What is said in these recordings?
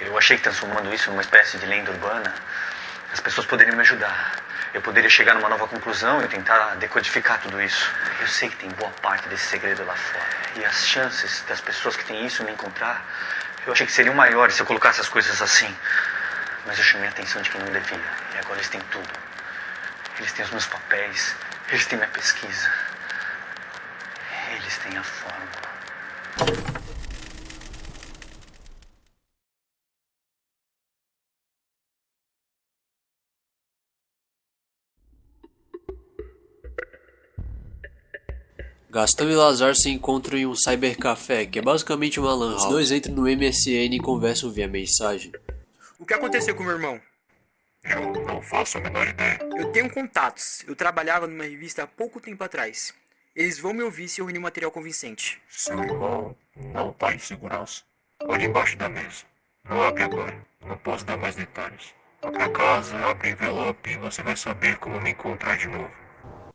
Eu achei que transformando isso numa espécie de lenda urbana, as pessoas poderiam me ajudar. Eu poderia chegar numa nova conclusão e tentar decodificar tudo isso. Eu sei que tem boa parte desse segredo lá fora. E as chances das pessoas que têm isso me encontrar, eu achei que seriam maiores se eu colocasse as coisas assim. Mas eu chamei a atenção de quem não devia. E agora eles têm tudo. Eles têm os meus papéis. Eles têm minha pesquisa. Eles têm a fórmula. Gastão e Lazar se encontram em um cybercafé, que é basicamente uma lan house. Os dois entram no MSN e conversam via mensagem. O que aconteceu com meu irmão? Eu não faço a menor ideia. Eu tenho contatos. Eu trabalhava numa revista há pouco tempo atrás. Eles vão me ouvir se eu reunir material convincente. Seu irmão não tá em segurança. Olha embaixo da mesa. Não abre agora. Não posso dar mais detalhes. Vá pra casa, abre o envelope e você vai saber como me encontrar de novo.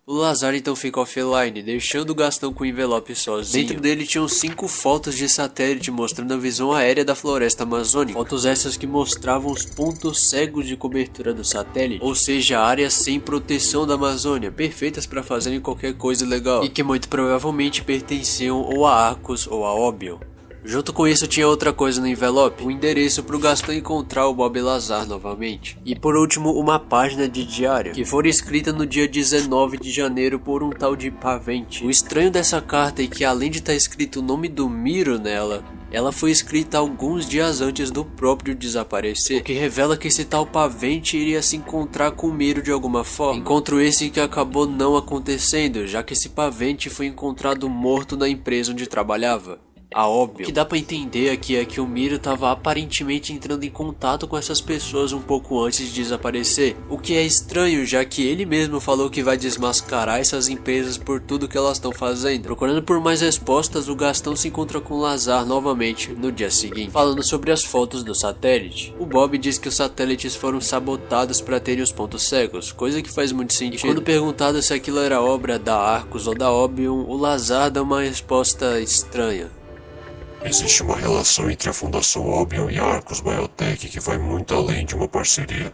O Lazar então fica offline, deixando o Gastão com o envelope sozinho. Dentro dele tinham 5 fotos de satélite mostrando a visão aérea da floresta amazônica. Fotos essas que mostravam os pontos cegos de cobertura do satélite, ou seja, áreas sem proteção da Amazônia, perfeitas para fazerem qualquer coisa legal, e que muito provavelmente pertenciam ou a Arcos ou a Obion. Junto com isso tinha outra coisa no envelope, um endereço para o Gastão encontrar o Bob Lazar novamente. E por último, uma página de diário, que foi escrita no dia 19 de janeiro por um tal de Pavente. O estranho dessa carta é que além de estar escrito o nome do Miro nela, ela foi escrita alguns dias antes do próprio desaparecer, o que revela que esse tal Pavente iria se encontrar com o Miro de alguma forma. Encontro esse que acabou não acontecendo, já que esse Pavente foi encontrado morto na empresa onde trabalhava, a Obion. O que dá pra entender aqui é que o Miro estava aparentemente entrando em contato com essas pessoas um pouco antes de desaparecer, o que é estranho, já que ele mesmo falou que vai desmascarar essas empresas por tudo que elas estão fazendo. Procurando por mais respostas, o Gastão se encontra com o Lazar novamente no dia seguinte, falando sobre as fotos do satélite. O Bob diz que os satélites foram sabotados para terem os pontos cegos, coisa que faz muito sentido. E quando perguntado se aquilo era obra da Arcos ou da Obion, o Lazar dá uma resposta estranha. Existe uma relação entre a Fundação Obion e a Arcos Biotech que vai muito além de uma parceria.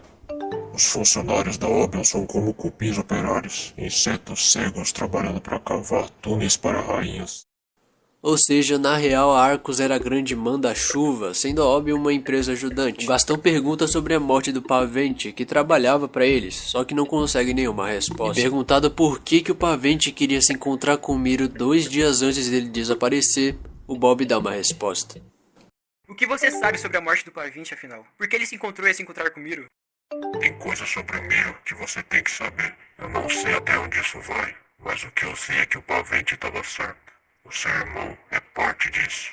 Os funcionários da Obion são como cupins operários, insetos cegos trabalhando para cavar túneis para rainhas. Ou seja, na real a Arcos era a grande manda-chuva, sendo a Obion uma empresa ajudante. O Gastão pergunta sobre a morte do Pavente, que trabalhava para eles, só que não consegue nenhuma resposta. E perguntado por que o Pavente queria se encontrar com o Miro 2 dias antes dele desaparecer, o Bob dá uma resposta. O que você sabe sobre a morte do Pavente, afinal? Por que ele se encontrou e ia se encontrar com o Miro? Tem coisas sobre o Miro que você tem que saber. Eu não sei até onde isso vai, mas o que eu sei é que o Pavente estava certo. O seu irmão é parte disso.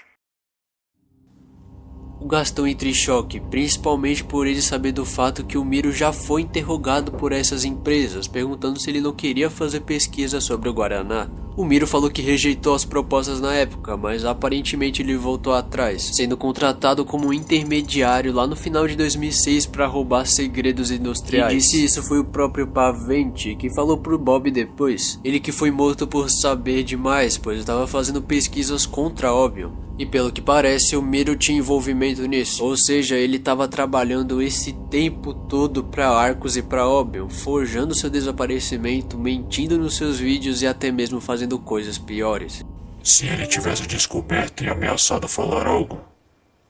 O Gastão entra em choque, principalmente por ele saber do fato que o Miro já foi interrogado por essas empresas, perguntando se ele não queria fazer pesquisa sobre o Guaraná. O Miro falou que rejeitou as propostas na época, mas aparentemente ele voltou atrás, sendo contratado como um intermediário lá no final de 2006 para roubar segredos industriais. Quem disse isso foi o próprio Pavente, que falou pro Bob depois. Ele que foi morto por saber demais, pois estava fazendo pesquisas contra a Obion. E pelo que parece, o Miro tinha envolvimento nisso, ou seja, ele estava trabalhando esse tempo todo para Arcos e para Obion, forjando seu desaparecimento, mentindo nos seus vídeos e até mesmo fazendo coisas piores. Se ele tivesse descoberto e ameaçado falar algo,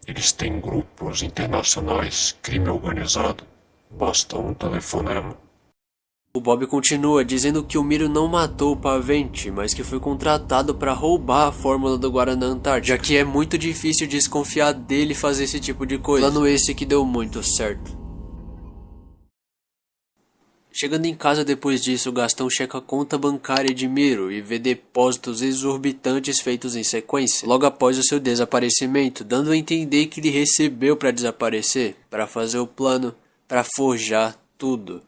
eles têm grupos internacionais, crime organizado, basta um telefonema. O Bob continua dizendo que o Miro não matou o Pavente, mas que foi contratado para roubar a fórmula do Guaraná Antártico, já que é muito difícil desconfiar dele fazer esse tipo de coisa. Plano esse que deu muito certo. Chegando em casa depois disso, o Gastão checa a conta bancária de Miro e vê depósitos exorbitantes feitos em sequência, logo após o seu desaparecimento, dando a entender que ele recebeu para desaparecer, para fazer o plano, para forjar tudo.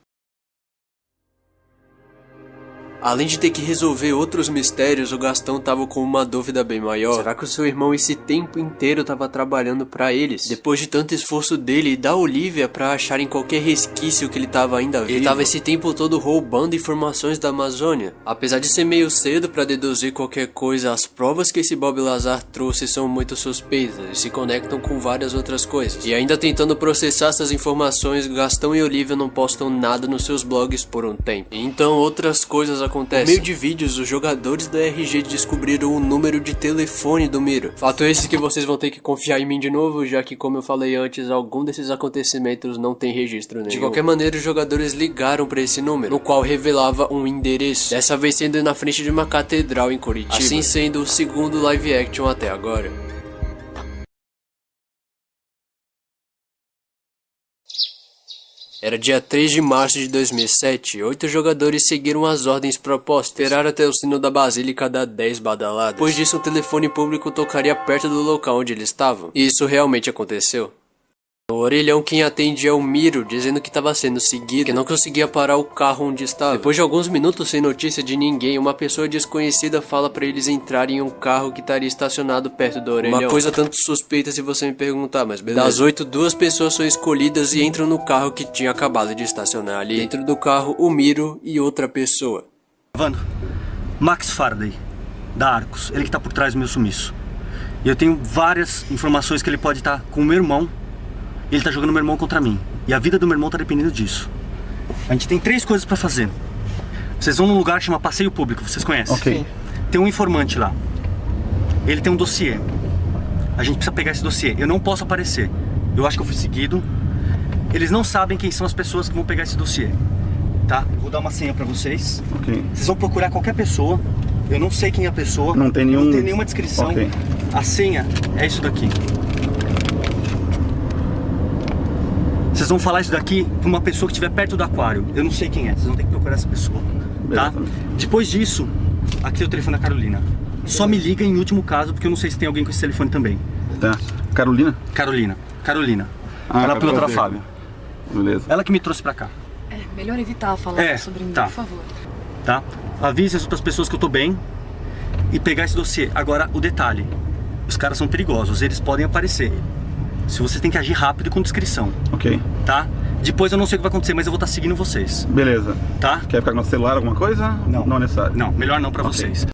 Além de ter que resolver outros mistérios, o Gastão tava com uma dúvida bem maior. Será que o seu irmão esse tempo inteiro tava trabalhando pra eles? Depois de tanto esforço dele e da Olivia pra acharem qualquer resquício que ele tava ainda vivo, ele tava esse tempo todo roubando informações da Amazônia. Apesar de ser meio cedo pra deduzir qualquer coisa, as provas que esse Bob Lazar trouxe são muito suspeitas e se conectam com várias outras coisas. E ainda tentando processar essas informações, Gastão e Olivia não postam nada nos seus blogs por um tempo. Então outras coisas acontecem. Por meio de vídeos, os jogadores da RG descobriram o número de telefone do Miro. Fato esse que vocês vão ter que confiar em mim de novo, já que, como eu falei antes, algum desses acontecimentos não tem registro nenhum. De qualquer maneira, os jogadores ligaram para esse número, no qual revelava um endereço, dessa vez sendo na frente de uma catedral em Curitiba, assim sendo o segundo live action até agora. Era dia 3 de março de 2007, 8 jogadores seguiram as ordens propostas, esperaram até o sino da basílica dar 10 badaladas. Depois disso, um telefone público tocaria perto do local onde eles estavam, e isso realmente aconteceu. O orelhão quem atende é o Miro, dizendo que estava sendo seguido, que não conseguia parar o carro onde estava. Depois de alguns minutos sem notícia de ninguém, uma pessoa desconhecida fala para eles entrarem em um carro que estaria estacionado perto do orelhão. Uma coisa tanto suspeita se você me perguntar, mas beleza. Das 8, 2 pessoas são escolhidas e entram no carro que tinha acabado de estacionar ali. Dentro do carro, o Miro e outra pessoa. Gravando. Max Faraday, da Arcos, ele que tá por trás do meu sumiço. E eu tenho várias informações que ele pode estar com o meu irmão. Ele tá jogando meu irmão contra mim. E a vida do meu irmão tá dependendo disso. A gente tem 3 coisas pra fazer. Vocês vão num lugar que chama Passeio Público, vocês conhecem? Ok. Tem um informante lá. Ele tem um dossiê. A gente precisa pegar esse dossiê. Eu não posso aparecer. Eu acho que eu fui seguido. Eles não sabem quem são as pessoas que vão pegar esse dossiê. Tá? Eu vou dar uma senha pra vocês. Ok. Vocês vão procurar qualquer pessoa. Eu não sei quem é a pessoa. Não tem nenhuma descrição. Ok. A senha é isso daqui. Vocês vão falar isso daqui pra uma pessoa que estiver perto do aquário. Eu não sei quem é, vocês vão ter que procurar essa pessoa, tá? Beleza. Depois Depois disso, aqui é o telefone da Carolina. Só me liga em último caso, porque eu não sei se tem alguém com esse telefone também. Tá. Carolina? Carolina. Ah, Ela é a pilota da prazer. Fábio. Beleza. Ela que me trouxe pra cá, É, melhor evitar falar sobre mim, tá. por favor. tá? Avise as outras pessoas que eu tô bem e pegar esse dossiê. Agora, o detalhe. Os caras são perigosos, eles podem aparecer. Se você tem que agir rápido e com discrição, Ok. tá? Depois eu não sei o que vai acontecer, mas eu vou estar seguindo vocês, Beleza. tá? Quer ficar com o celular, alguma coisa? Não. Não é necessário. Não, melhor não pra Ok. vocês.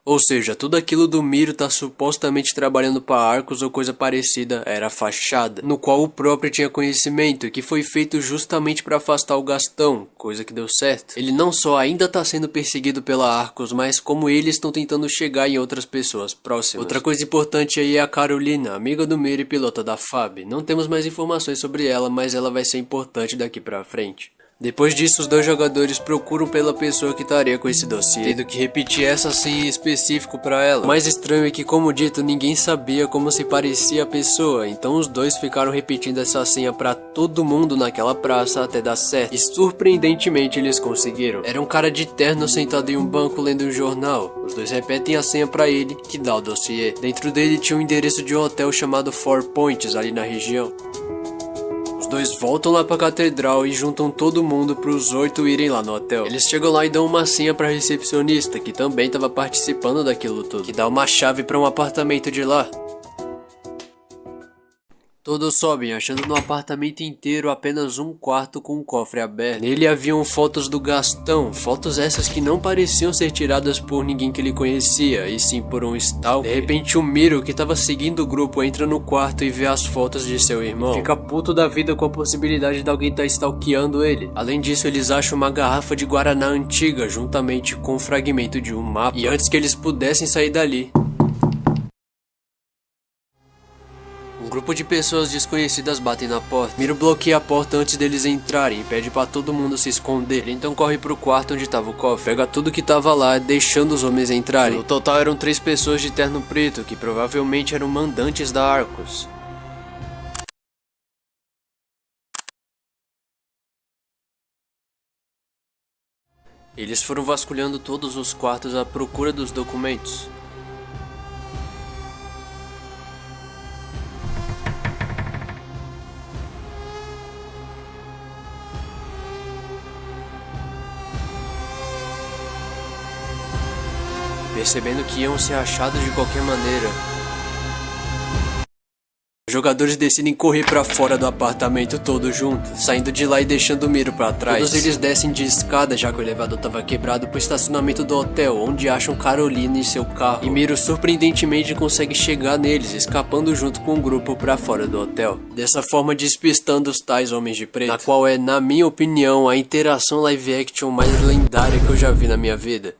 Ou seja, tudo aquilo do Miro tá supostamente trabalhando para Arcos ou coisa parecida era fachada, no qual o próprio tinha conhecimento e que foi feito justamente para afastar o Gastão, coisa que deu certo. Ele não só ainda tá sendo perseguido pela Arcos, mas como eles estão tentando chegar em outras pessoas próximas. Outra coisa importante aí é a Carolina, amiga do Miro e pilota da FAB. Não temos mais informações sobre ela, mas ela vai ser importante daqui pra frente. Depois disso, os 2 jogadores procuram pela pessoa que estaria com esse dossiê, tendo que repetir essa senha em específico pra ela. O mais estranho é que, como dito, ninguém sabia como se parecia a pessoa, então os 2 ficaram repetindo essa senha pra todo mundo naquela praça até dar certo. E surpreendentemente eles conseguiram. Era um cara de terno sentado em um banco lendo um jornal. Os 2 repetem a senha pra ele, que dá o dossiê. Dentro dele tinha um endereço de um hotel chamado Four Points, ali na região. Os 2 voltam lá pra catedral e juntam todo mundo pros 8 irem lá no hotel. Eles chegam lá e dão uma senha pra recepcionista, que também tava participando daquilo tudo, que dá uma chave pra um apartamento de lá. Todos sobem, achando no apartamento inteiro apenas um quarto com um cofre aberto. Nele haviam fotos do Gastão, fotos essas que não pareciam ser tiradas por ninguém que ele conhecia, e sim por um stalker. De repente o Miro, que estava seguindo o grupo, entra no quarto e vê as fotos de seu irmão. Fica puto da vida com a possibilidade de alguém estar stalkeando ele. Além disso, eles acham uma garrafa de Guaraná antiga, juntamente com um fragmento de um mapa. E antes que eles pudessem sair dali, um grupo de pessoas desconhecidas batem na porta. Miro bloqueia a porta antes deles entrarem e pede pra todo mundo se esconder. Ele então corre pro quarto onde tava o cofre, pega tudo que tava lá, deixando os homens entrarem. No total eram 3 pessoas de terno preto, que provavelmente eram mandantes da Arcos. Eles foram vasculhando todos os quartos à procura dos documentos. percebendo que iam ser achados de qualquer maneira. Os jogadores decidem correr pra fora do apartamento todos juntos, saindo de lá e deixando o Miro pra trás. Todos eles descem de escada, já que o elevador tava quebrado, pro estacionamento do hotel, onde acham Carolina em seu carro. E Miro surpreendentemente consegue chegar neles, escapando junto com o grupo pra fora do hotel. Dessa forma despistando os tais homens de preto, na qual é, na minha opinião, a interação live action mais lendária que eu já vi na minha vida.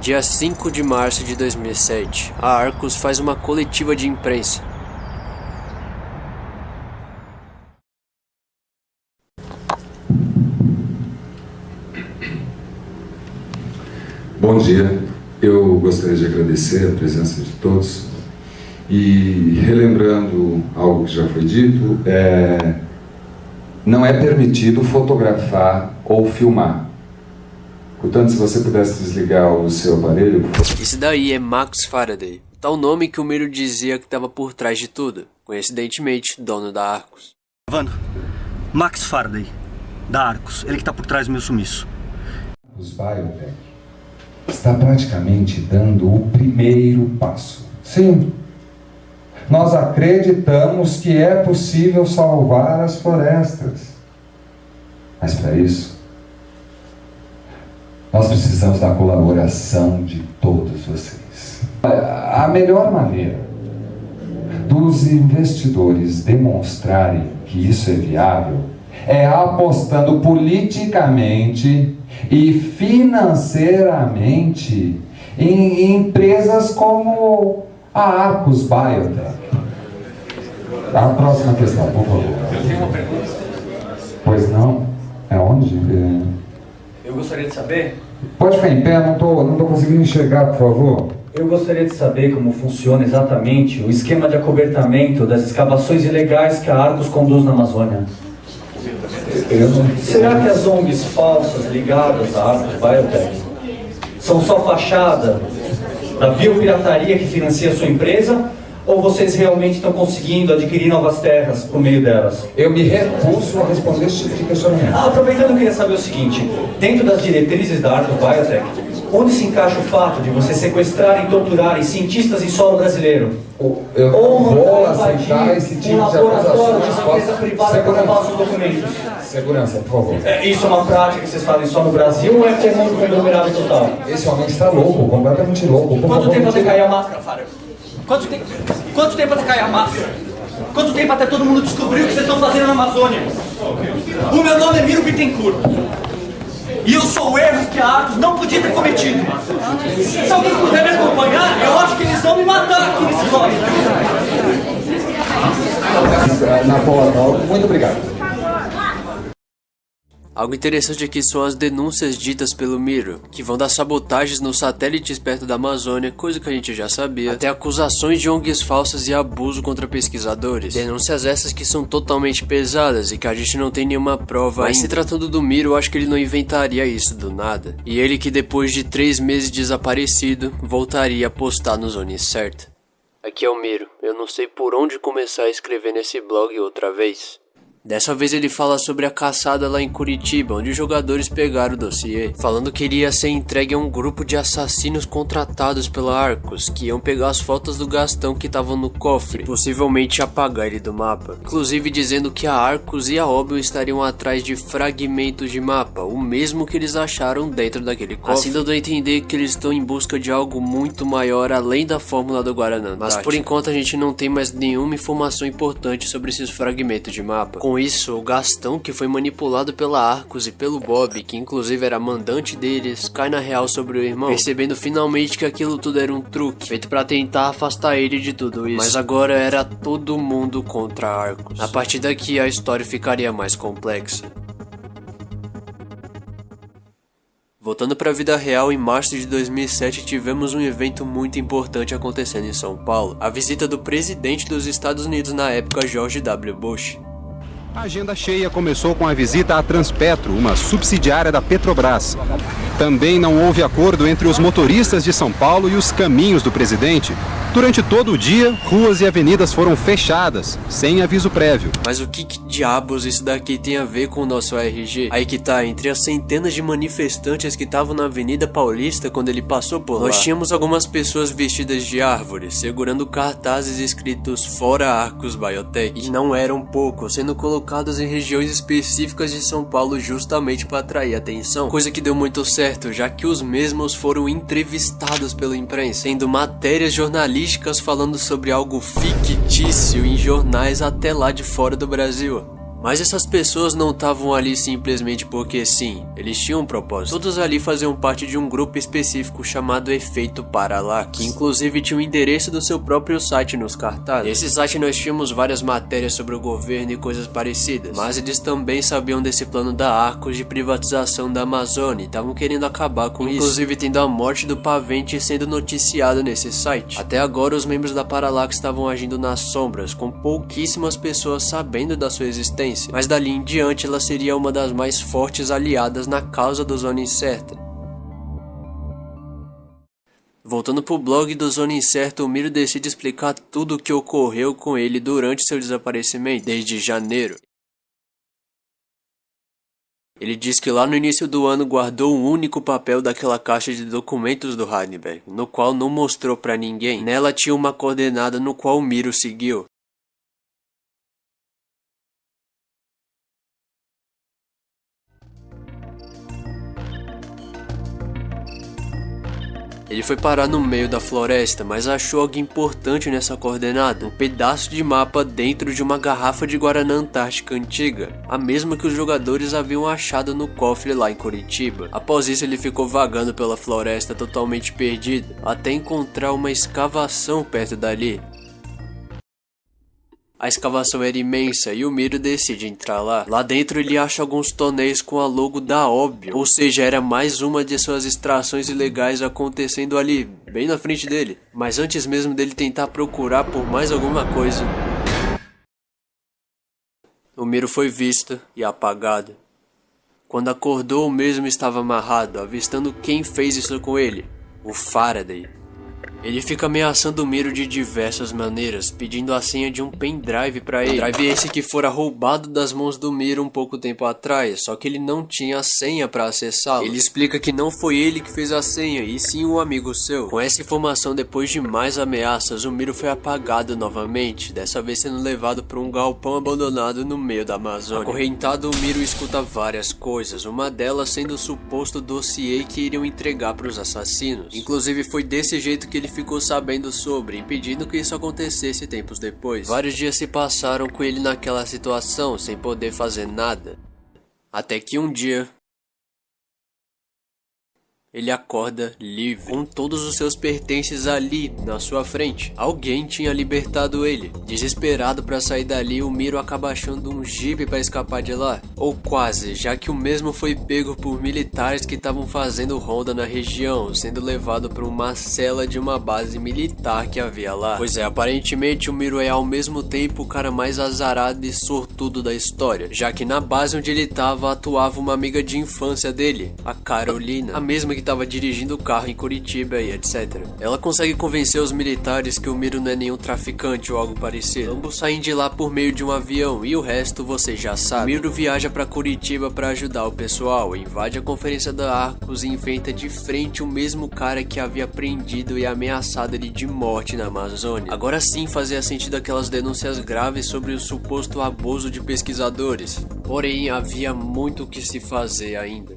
Dia 5 de março de 2007, a Arcus faz uma coletiva de imprensa. Bom dia, eu gostaria de agradecer a presença de todos e relembrando algo que já foi dito, não é permitido fotografar ou filmar. Portanto, se você pudesse desligar o seu aparelho... Esse daí é Max Faraday, tal nome que o Miro dizia que estava por trás de tudo, coincidentemente, dono da Arcus. Vando, Max Faraday, da Arcus, ele que tá por trás do meu sumiço. Os Biotech está praticamente dando o primeiro passo. Sim, nós acreditamos que é possível salvar as florestas. Mas para isso, nós precisamos da colaboração de todos vocês. A melhor maneira dos investidores demonstrarem que isso é viável é apostando politicamente e financeiramente em empresas como a Arcus Biotech. A próxima questão, por favor. Eu tenho uma pergunta. Pois não? É onde? Eu gostaria de saber... Pode ficar em pé, não tô conseguindo enxergar, por favor. Eu gostaria de saber como funciona exatamente o esquema de acobertamento das escavações ilegais que a Arcus conduz na Amazônia. Será que as ONGs falsas ligadas à Arcus Biotech são só fachada da biopirataria que financia a sua empresa? Ou vocês realmente estão conseguindo adquirir novas terras por meio delas? Eu me recuso a responder esse tipo de questionamento. Aproveitando, eu queria saber o seguinte: dentro das diretrizes da Arcus Biotech, onde se encaixa o fato de vocês sequestrarem e torturarem cientistas em solo brasileiro? Eu vou aceitar esse tipo de laboratório de acusações. uma empresa privada com falsos documentos. Segurança, por favor. Isso é uma prática que vocês fazem só no Brasil ou é comum no conglomerado total? Esse homem está louco, completamente louco. Quanto tempo até cair a máscara, Fábio? Quanto tempo até cair a máscara? Quanto tempo até todo mundo descobrir o que vocês estão fazendo na Amazônia? O meu nome é Miro Bittencourt. E eu sou o erro que a Arcus não podia ter cometido. Se alguém puder me acompanhar, eu acho que eles vão me matar aqui nesse código. Na boa, muito obrigado. Algo interessante aqui são as denúncias ditas pelo Miro, que vão das sabotagens nos satélites perto da Amazônia, coisa que a gente já sabia, até acusações de ONGs falsas e abuso contra pesquisadores. Denúncias essas que são totalmente pesadas e que a gente não tem nenhuma prova ainda. Mas se tratando do Miro, eu acho que ele não inventaria isso do nada. E ele que depois de 3 meses desaparecido, voltaria a postar no Zone Certa. Aqui é o Miro, eu não sei por onde começar a escrever nesse blog outra vez. Dessa vez ele fala sobre a caçada lá em Curitiba, onde os jogadores pegaram o dossiê, falando que ele ia ser entregue a um grupo de assassinos contratados pela Arcus, que iam pegar as fotos do Gastão que estavam no cofre, e possivelmente apagar ele do mapa. Inclusive dizendo que a Arcus e a Obion estariam atrás de fragmentos de mapa, o mesmo que eles acharam dentro daquele cofre. Assim dando a entender que eles estão em busca de algo muito maior além da fórmula do Guaraná. Mas por enquanto a gente não tem mais nenhuma informação importante sobre esses fragmentos de mapa. Com isso, o Gastão, que foi manipulado pela Arcus e pelo Bob, que inclusive era mandante deles, cai na real sobre o irmão, percebendo finalmente que aquilo tudo era um truque, feito pra tentar afastar ele de tudo isso. Mas agora era todo mundo contra a Arcus. A partir daqui a história ficaria mais complexa. Voltando para a vida real, em março de 2007 tivemos um evento muito importante acontecendo em São Paulo, a visita do presidente dos Estados Unidos na época, George W. Bush. A agenda cheia começou com a visita à Transpetro, uma subsidiária da Petrobras. Também não houve acordo entre os motoristas de São Paulo e os caminhos do presidente. Durante todo o dia, ruas e avenidas foram fechadas, sem aviso prévio. Mas o que diabos isso daqui tem a ver com o nosso RG? Aí que tá, entre as centenas de manifestantes que estavam na Avenida Paulista quando ele passou por lá, nós tínhamos algumas pessoas vestidas de árvores, segurando cartazes escritos "Fora Arcos Biotech". E não eram poucos, sendo colocados em regiões específicas de São Paulo justamente para atrair atenção. Coisa que deu muito certo, já que os mesmos foram entrevistados pela imprensa, tendo matérias jornalísticas falando sobre algo fictício em jornais até lá de fora do Brasil. Mas essas pessoas não estavam ali simplesmente porque sim, eles tinham um propósito. Todos ali faziam parte de um grupo específico chamado Efeito Parallax, que inclusive tinha o endereço do seu próprio site nos cartazes. Nesse site nós tínhamos várias matérias sobre o governo e coisas parecidas, mas eles também sabiam desse plano da Arcos de privatização da Amazônia e estavam querendo acabar com isso, inclusive tendo a morte do Pavente sendo noticiada nesse site. Até agora os membros da Parallax estavam agindo nas sombras, com pouquíssimas pessoas sabendo da sua existência. Mas dali em diante ela seria uma das mais fortes aliadas na causa do Zona Incerta. Voltando pro blog do Zona Incerta, o Miro decide explicar tudo o que ocorreu com ele durante seu desaparecimento, desde janeiro. Ele diz que lá no início do ano guardou um único papel daquela caixa de documentos do Heidenberg, no qual não mostrou pra ninguém. Nela tinha uma coordenada no qual o Miro seguiu. Ele foi parar no meio da floresta, mas achou algo importante nessa coordenada, um pedaço de mapa dentro de uma garrafa de Guaraná Antártica antiga, a mesma que os jogadores haviam achado no cofre lá em Curitiba. Após isso ele ficou vagando pela floresta totalmente perdido, até encontrar uma escavação perto dali. A escavação era imensa e o Miro decide entrar lá. Lá dentro ele acha alguns tonéis com a logo da Óbvio, ou seja, era mais uma de suas extrações ilegais acontecendo ali, bem na frente dele. Mas antes mesmo dele tentar procurar por mais alguma coisa, o Miro foi visto e apagado. Quando acordou, o mesmo estava amarrado, avistando quem fez isso com ele, o Faraday. Ele fica ameaçando o Miro de diversas maneiras, pedindo a senha de um pendrive pra ele. Pendrive esse que fora roubado das mãos do Miro um pouco tempo atrás, só que ele não tinha a senha pra acessá-lo. Ele explica que não foi ele que fez a senha, e sim um amigo seu. Com essa informação, depois de mais ameaças, o Miro foi apagado novamente, dessa vez sendo levado pra um galpão abandonado no meio da Amazônia. Acorrentado, o Miro escuta várias coisas, uma delas sendo o suposto dossiê que iriam entregar pros assassinos. Inclusive foi desse jeito que ele ficou sabendo sobre, impedindo que isso acontecesse tempos depois. Vários dias se passaram com ele naquela situação, sem poder fazer nada. Até que um dia ele acorda livre, com todos os seus pertences ali, na sua frente. Alguém tinha libertado ele. Desesperado para sair dali, o Miro acaba achando um jipe para escapar de lá. Ou quase, já que o mesmo foi pego por militares que estavam fazendo ronda na região, sendo levado para uma cela de uma base militar que havia lá. Pois é, aparentemente o Miro é ao mesmo tempo o cara mais azarado e sortudo da história, já que na base onde ele estava atuava uma amiga de infância dele, a Carolina, a mesma que estava dirigindo o carro em Curitiba e etc. Ela consegue convencer os militares que o Miro não é nenhum traficante ou algo parecido. Ambos saem de lá por meio de um avião e o resto você já sabe. O Miro viaja para Curitiba para ajudar o pessoal, invade a conferência da Arcos e enfrenta de frente o mesmo cara que havia prendido e ameaçado ele de morte na Amazônia. Agora sim fazia sentido aquelas denúncias graves sobre o suposto abuso de pesquisadores. Porém, havia muito o que se fazer ainda.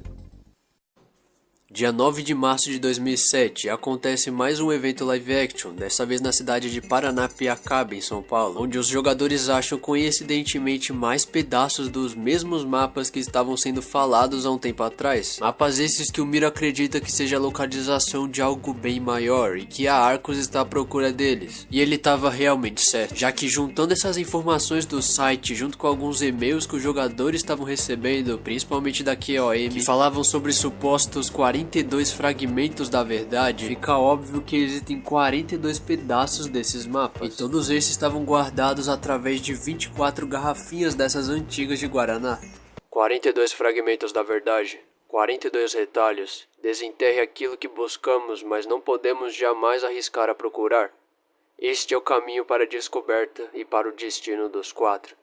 Dia 9 de março de 2007, acontece mais um evento live action, dessa vez na cidade de Paranapiacaba, em São Paulo, onde os jogadores acham coincidentemente mais pedaços dos mesmos mapas que estavam sendo falados há um tempo atrás. Mapas esses que o Miro acredita que seja a localização de algo bem maior e que a Arcos está à procura deles. E ele estava realmente certo, já que juntando essas informações do site junto com alguns e-mails que os jogadores estavam recebendo, principalmente da QOM, que falavam sobre supostos 42 fragmentos da verdade, fica óbvio que existem 42 pedaços desses mapas, e todos esses estavam guardados através de 24 garrafinhas dessas antigas de Guaraná. 42 fragmentos da verdade, 42 retalhos. Desenterre aquilo que buscamos, mas não podemos jamais arriscar a procurar. Este é o caminho para a descoberta e para o destino dos 4.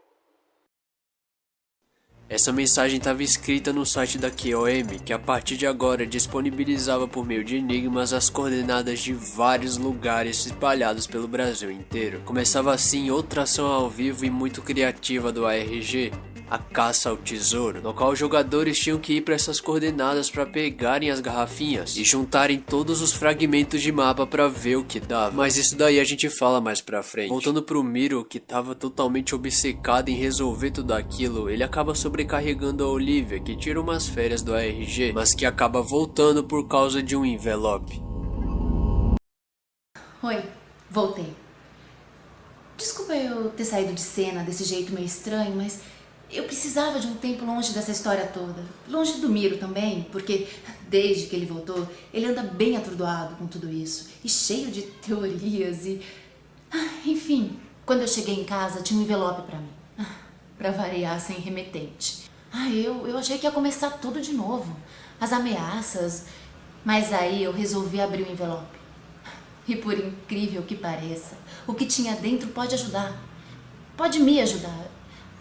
Essa mensagem estava escrita no site da QOM, que a partir de agora disponibilizava por meio de enigmas as coordenadas de vários lugares espalhados pelo Brasil inteiro. Começava assim outra ação ao vivo e muito criativa do ARG, a caça ao tesouro, no qual os jogadores tinham que ir para essas coordenadas para pegarem as garrafinhas e juntarem todos os fragmentos de mapa para ver o que dava. Mas isso daí a gente fala mais pra frente. Voltando pro Miro, que tava totalmente obcecado em resolver tudo aquilo, ele acaba sobrecarregando a Olivia, que tira umas férias do ARG, mas que acaba voltando por causa de um envelope. Oi, voltei. Desculpa eu ter saído de cena desse jeito meio estranho, mas eu precisava de um tempo longe dessa história toda. Longe do Miro também, porque desde que ele voltou, ele anda bem atordoado com tudo isso. E cheio de teorias e... Enfim, quando eu cheguei em casa, tinha um envelope pra mim. Pra variar, sem remetente. Eu achei que ia começar tudo de novo. As ameaças. Mas aí eu resolvi abrir o envelope. E por incrível que pareça, o que tinha dentro pode ajudar. Pode me ajudar.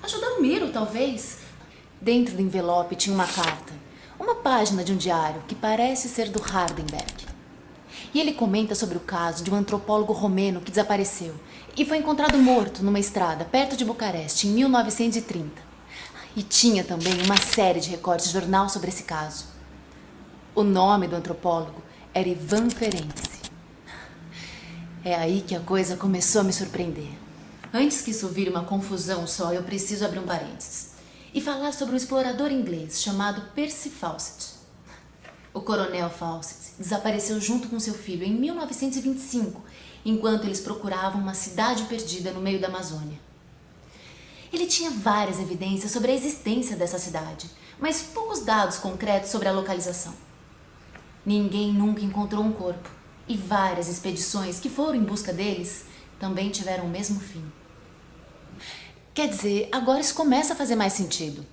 Ajudar o Miro, talvez. Dentro do envelope tinha uma carta. Uma página de um diário que parece ser do Hardenberg. E ele comenta sobre o caso de um antropólogo romeno que desapareceu e foi encontrado morto numa estrada perto de Bucareste em 1930. E tinha também uma série de recortes de jornal sobre esse caso. O nome do antropólogo era Ivan Ferenczi. É aí que a coisa começou a me surpreender. Antes que isso vire uma confusão só, eu preciso abrir um parênteses e falar sobre um explorador inglês chamado Percy Fawcett. O coronel Fawcett desapareceu junto com seu filho em 1925, enquanto eles procuravam uma cidade perdida no meio da Amazônia. Ele tinha várias evidências sobre a existência dessa cidade, mas poucos dados concretos sobre a localização. Ninguém nunca encontrou um corpo, e várias expedições que foram em busca deles também tiveram o mesmo fim. Quer dizer, agora isso começa a fazer mais sentido.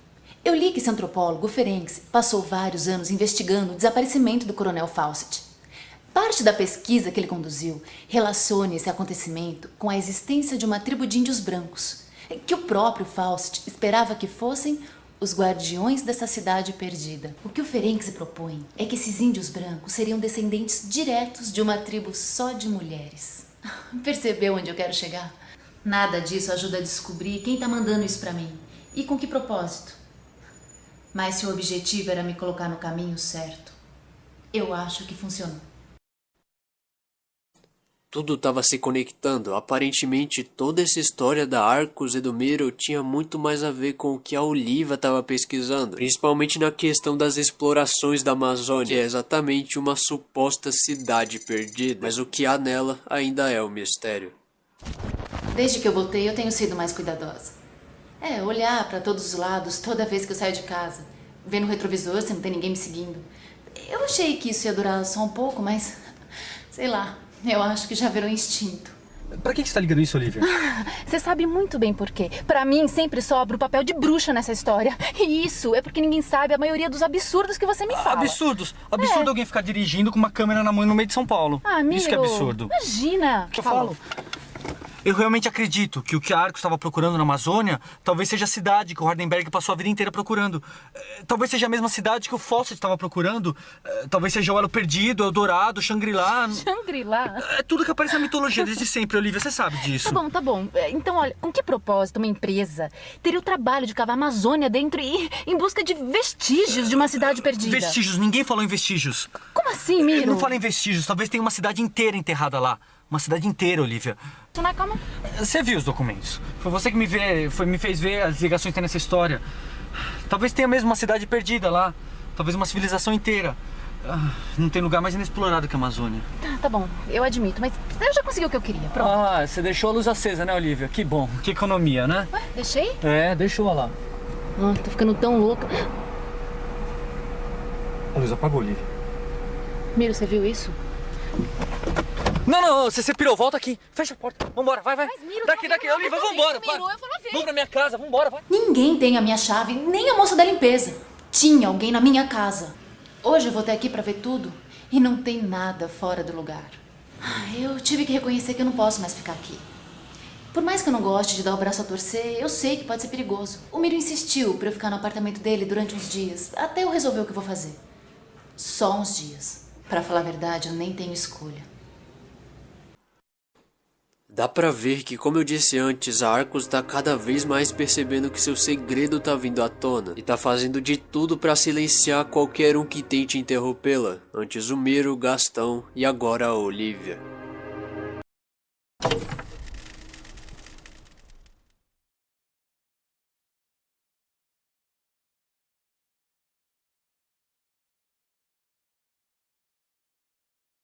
Eu li que esse antropólogo, Ferenczi, passou vários anos investigando o desaparecimento do coronel Fawcett. Parte da pesquisa que ele conduziu relaciona esse acontecimento com a existência de uma tribo de índios brancos, que o próprio Fawcett esperava que fossem os guardiões dessa cidade perdida. O que o Ferenczi propõe é que esses índios brancos seriam descendentes diretos de uma tribo só de mulheres. Percebeu onde eu quero chegar? Nada disso ajuda a descobrir quem tá mandando isso pra mim e com que propósito. Mas se o objetivo era me colocar no caminho certo, eu acho que funcionou. Tudo estava se conectando. Aparentemente toda essa história da Arcos e do Miro tinha muito mais a ver com o que a Olivia estava pesquisando, principalmente na questão das explorações da Amazônia, que é exatamente uma suposta cidade perdida, mas o que há nela ainda é um mistério. Desde que eu voltei, eu tenho sido mais cuidadosa. Olhar para todos os lados toda vez que eu saio de casa, ver no retrovisor se não tem ninguém me seguindo. Eu achei que isso ia durar só um pouco, mas sei lá. Eu acho que já virou instinto. Pra que você tá ligando isso, Olivia? Você sabe muito bem por quê. Pra mim, sempre sobra o papel de bruxa nessa história. E isso é porque ninguém sabe a maioria dos absurdos que você me fala. Absurdos? Absurdo alguém ficar dirigindo com uma câmera na mão no meio de São Paulo. Amigo, isso que é absurdo. Imagina. O que eu falo? Eu realmente acredito que o que a Arcos estava procurando na Amazônia talvez seja a cidade que o Hardenberg passou a vida inteira procurando. Talvez seja a mesma cidade que o Fawcett estava procurando. Talvez seja o Elo Perdido, Eldorado, Shangri-La. Shangri-La? É tudo que aparece na mitologia desde sempre, Olivia. Você sabe disso. Tá bom. Então, olha, com que propósito uma empresa teria o trabalho de cavar a Amazônia dentro e ir em busca de vestígios de uma cidade perdida? Vestígios? Ninguém falou em vestígios. Como assim, Miro? Eu não falei em vestígios. Talvez tenha uma cidade inteira enterrada lá. Uma cidade inteira, Olivia. Calma. Você viu os documentos. Foi você que me fez ver as ligações que tem nessa história. Talvez tenha mesmo uma cidade perdida lá. Talvez uma civilização inteira. Não tem lugar mais inexplorado que a Amazônia. Tá bom, eu admito, mas eu já consegui o que eu queria, pronto. Você deixou a luz acesa, né, Olivia? Que bom, que economia, né? Ué, deixei? Deixou lá. Tô ficando tão louca. A luz apagou, Olivia. Miro, você viu isso? Não, você pirou, volta aqui. Fecha a porta, vambora, vai. Mas, Miro, daqui, Olivia, vambora. Vamos pra minha casa, vambora, vai. Ninguém tem a minha chave, nem a moça da limpeza. Tinha alguém na minha casa. Hoje eu vou até aqui pra ver tudo e não tem nada fora do lugar. Eu tive que reconhecer que eu não posso mais ficar aqui. Por mais que eu não goste de dar o braço a torcer, eu sei que pode ser perigoso. O Miro insistiu pra eu ficar no apartamento dele durante uns dias, até eu resolver o que vou fazer. Só uns dias. Pra falar a verdade, eu nem tenho escolha. Dá pra ver que, como eu disse antes, a Arcos tá cada vez mais percebendo que seu segredo tá vindo à tona e tá fazendo de tudo pra silenciar qualquer um que tente interrompê-la. Antes o Miro, Gastão e agora a Olivia.